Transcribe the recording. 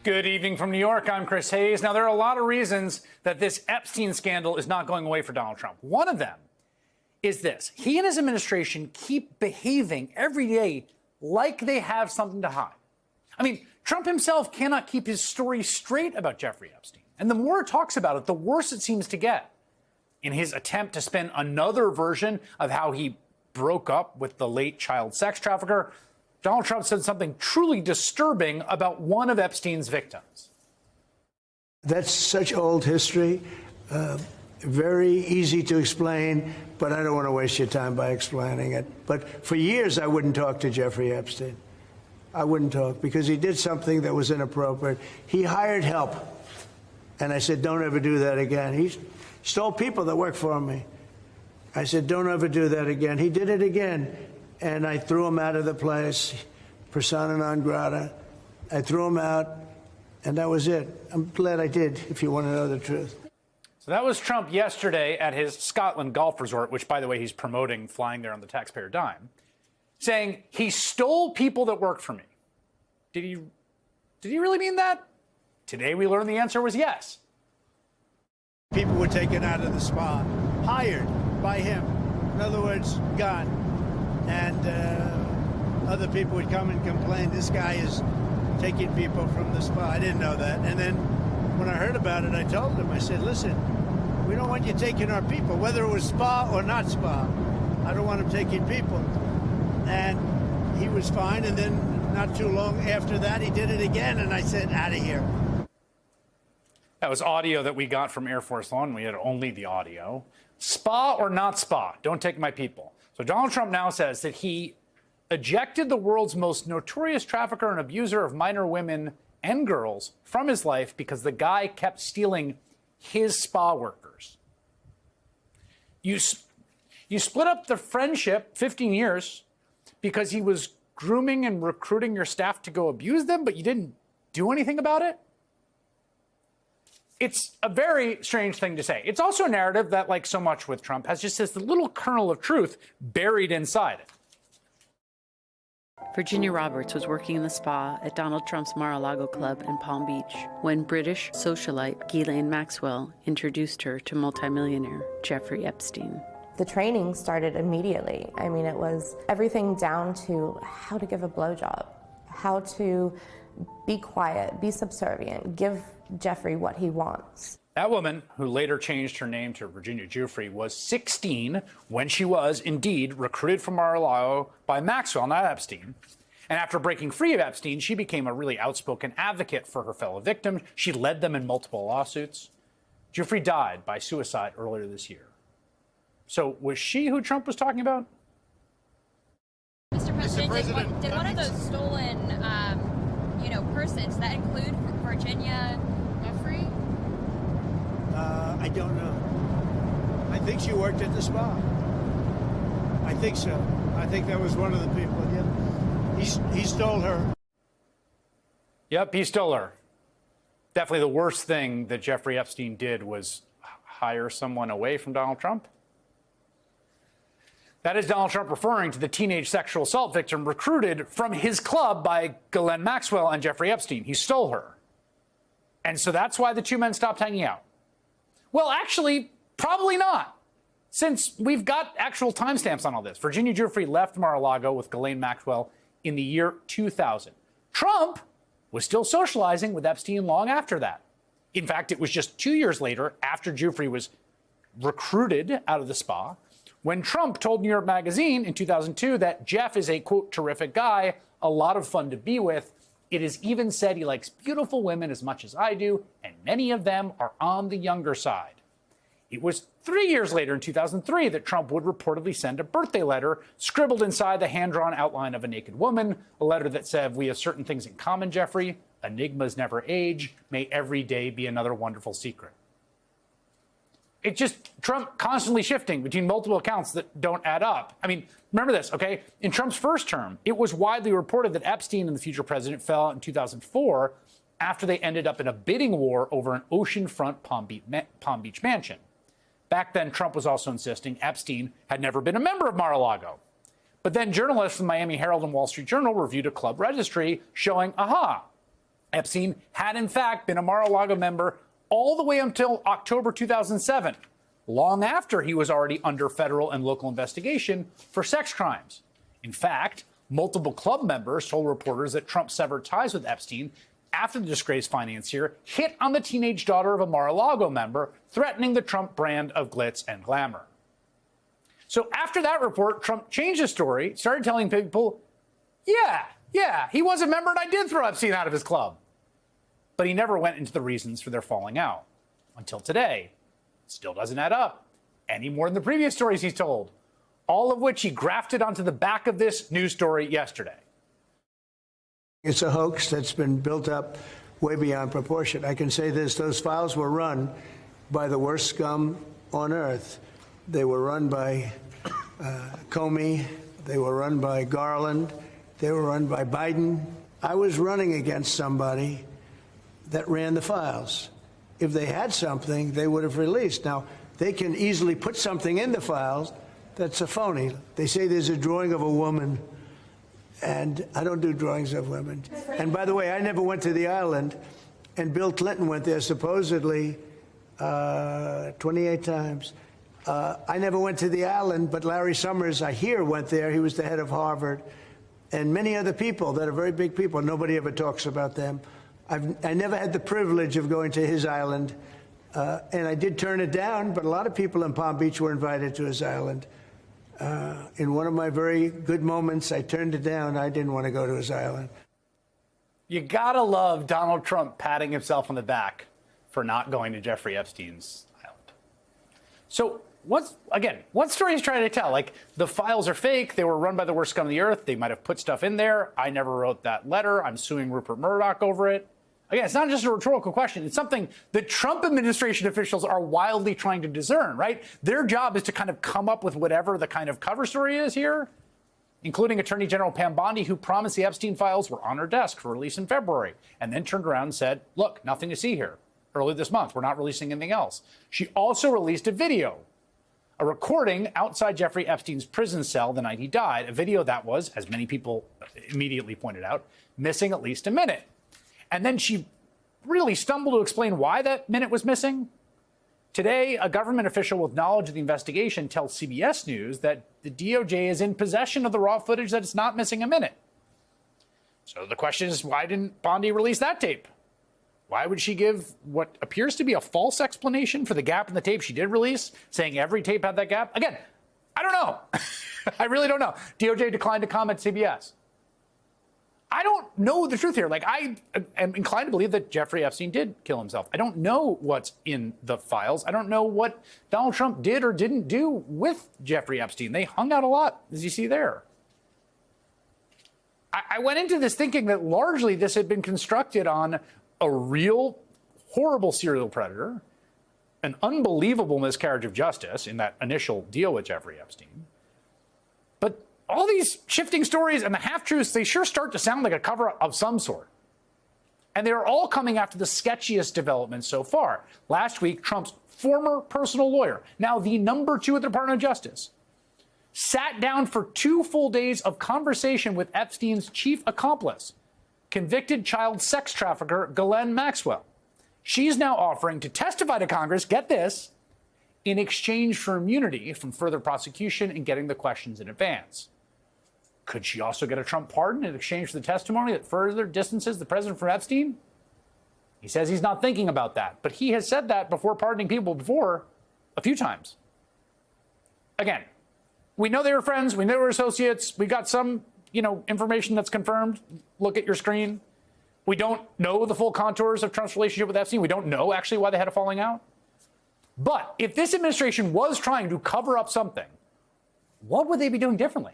Good evening from New York. I'm Chris Hayes. Now, there are a lot of reasons that this Epstein scandal is not going away for Donald Trump. One of them is this. He and his administration keep behaving every day like they have something to hide. I mean, Trump himself cannot keep his story straight about Jeffrey Epstein. And the more it talks about it, the worse it seems to get. In his attempt to spin another version of how he broke up with the late child sex trafficker, Donald Trump said something truly disturbing about one of Epstein's victims. That's such old history, very easy to explain, but I don't want to waste your time by explaining it. But for years, I wouldn't talk to Jeffrey Epstein. I wouldn't talk because he did something that was inappropriate. He hired help. And I said, don't ever do that again. He stole people that work for me. I said, don't ever do that again. He did it again. And I threw him out of the place, persona non grata. I threw him out, and that was it. I'm glad I did, if you want to know the truth. So that was Trump yesterday at his Scotland golf resort, which, by the way, he's promoting flying there on the taxpayer dime, saying he stole people that worked for me. Did he really mean that? Today we learned the answer was yes. People were taken out of the spa, hired by him. In other words, gone. And other people would come and complain, this guy is taking people from the spa. I didn't know that. And then when I heard about it, I told him, I said, listen, we don't want you taking our people, whether it was spa or not spa. I don't want him taking people. And he was fine. And then not too long after that, he did it again. And I said, out of here. That was audio that we got from Air Force One. We had only the audio. Spa or not spa, don't take my people. So Donald Trump now says that he ejected the world's most notorious trafficker and abuser of minor women and girls from his life because the guy kept stealing his spa workers. You split up the friendship 15 years because he was grooming and recruiting your staff to go abuse them, but you didn't do anything about it? It's a very strange thing to say. It's also a narrative that, like so much with Trump, has just this little kernel of truth buried inside it. Virginia Roberts was working in the spa at Donald Trump's Mar-a-Lago club in Palm Beach when British socialite Ghislaine Maxwell introduced her to multimillionaire Jeffrey Epstein. The training started immediately. I mean, it was everything down to how to give a blowjob, how to be quiet, be subservient, give Jeffrey what he wants. That woman, who later changed her name to Virginia Giuffre, was 16 when she was indeed recruited from Mar-a-Lago by Maxwell, not Epstein. And after breaking free of Epstein, she became a really outspoken advocate for her fellow victims. She led them in multiple lawsuits. Giuffre died by suicide earlier this year. So was she who Trump was talking about? Mr. President, did one of those stolen, persons, that include Virginia Giuffre? I don't know. I think she worked at the spa. I think so. I think that was one of the people. Yep. He stole her. Yep, he stole her. Definitely the worst thing that Jeffrey Epstein did was hire someone away from Donald Trump. That is Donald Trump referring to the teenage sexual assault victim recruited from his club by Ghislaine Maxwell and Jeffrey Epstein. He stole her. And so that's why the two men stopped hanging out. Well, actually, probably not, since we've got actual timestamps on all this. Virginia Giuffre left Mar-a-Lago with Ghislaine Maxwell in the year 2000. Trump was still socializing with Epstein long after that. In fact, it was just 2 years later, after Giuffre was recruited out of the spa, when Trump told New York Magazine in 2002 that Jeff is a, quote, terrific guy, a lot of fun to be with. It is even said he likes beautiful women as much as I do, and many of them are on the younger side. It was 3 years later, in 2003, that Trump would reportedly send a birthday letter scribbled inside the hand-drawn outline of a naked woman, a letter that said, "We have certain things in common, Jeffrey. Enigmas never age. May every day be another wonderful secret." It's just Trump constantly shifting between multiple accounts that don't add up. I mean, remember this, okay? In Trump's first term, it was widely reported that Epstein and the future president fell in 2004 after they ended up in a bidding war over an oceanfront Palm Beach mansion. Back then, Trump was also insisting Epstein had never been a member of Mar-a-Lago. But then journalists from Miami Herald and Wall Street Journal reviewed a club registry showing, aha, Epstein had, in fact, been a Mar-a-Lago member all the way until October 2007, long after he was already under federal and local investigation for sex crimes. In fact, multiple club members told reporters that Trump severed ties with Epstein after the disgraced financier hit on the teenage daughter of a Mar-a-Lago member, threatening the Trump brand of glitz and glamour. So after that report, Trump changed his story, started telling people, yeah, he was a member and I did throw Epstein out of his club. But he never went into the reasons for their falling out. Until today, it still doesn't add up, any more than the previous stories he's told, all of which he grafted onto the back of this news story yesterday. It's a hoax that's been built up way beyond proportion. I can say this, those files were run by the worst scum on earth. They were run by Comey, they were run by Garland, they were run by Biden. I was running against somebody that ran the files. If they had something, they would have released. Now, they can easily put something in the files that's a phony. They say there's a drawing of a woman, and I don't do drawings of women. And by the way, I never went to the island, and Bill Clinton went there supposedly 28 times. I never went to the island, but Larry Summers, I hear, went there. He was the head of Harvard. And many other people that are very big people. Nobody ever talks about them. I never had the privilege of going to his island, and I did turn it down, but a lot of people in Palm Beach were invited to his island. In one of my very good moments, I turned it down. I didn't want to go to his island. You gotta love Donald Trump patting himself on the back for not going to Jeffrey Epstein's island. So what story he's trying to tell? Like, the files are fake. They were run by the worst scum of the earth. They might have put stuff in there. I never wrote that letter. I'm suing Rupert Murdoch over it. Again, it's not just a rhetorical question. It's something the Trump administration officials are wildly trying to discern, right? Their job is to kind of come up with whatever the kind of cover story is here, including Attorney General Pam Bondi, who promised the Epstein files were on her desk for release in February, and then turned around and said, look, nothing to see here. Early this month, we're not releasing anything else. She also released a video, a recording outside Jeffrey Epstein's prison cell the night he died, a video that was, as many people immediately pointed out, missing at least a minute. And then she really stumbled to explain why that minute was missing. Today, a government official with knowledge of the investigation tells CBS News that the DOJ is in possession of the raw footage that it's not missing a minute. So the question is, why didn't Bondi release that tape? Why would she give what appears to be a false explanation for the gap in the tape she did release, saying every tape had that gap? Again, I don't know. I really don't know. DOJ declined to comment to CBS. I don't know the truth here. Like, I am inclined to believe that Jeffrey Epstein did kill himself. I don't know what's in the files. I don't know what Donald Trump did or didn't do with Jeffrey Epstein. They hung out a lot, as you see there. I went into this thinking that largely this had been constructed on a real horrible serial predator, an unbelievable miscarriage of justice in that initial deal with Jeffrey Epstein. But all these shifting stories and the half-truths, they sure start to sound like a cover-up of some sort. And they are all coming after the sketchiest developments so far. Last week, Trump's former personal lawyer, now the number 2 at the Department of Justice, sat down for 2 full days of conversation with Epstein's chief accomplice, convicted child sex trafficker Ghislaine Maxwell. She's now offering to testify to Congress, get this, in exchange for immunity from further prosecution and getting the questions in advance. Could she also get a Trump pardon in exchange for the testimony that further distances the president from Epstein? He says he's not thinking about that, but he has said that before pardoning people before a few times. Again, we know they were friends. We know they were associates. We got some, information that's confirmed. Look at your screen. We don't know the full contours of Trump's relationship with Epstein. We don't know actually why they had a falling out. But if this administration was trying to cover up something, what would they be doing differently?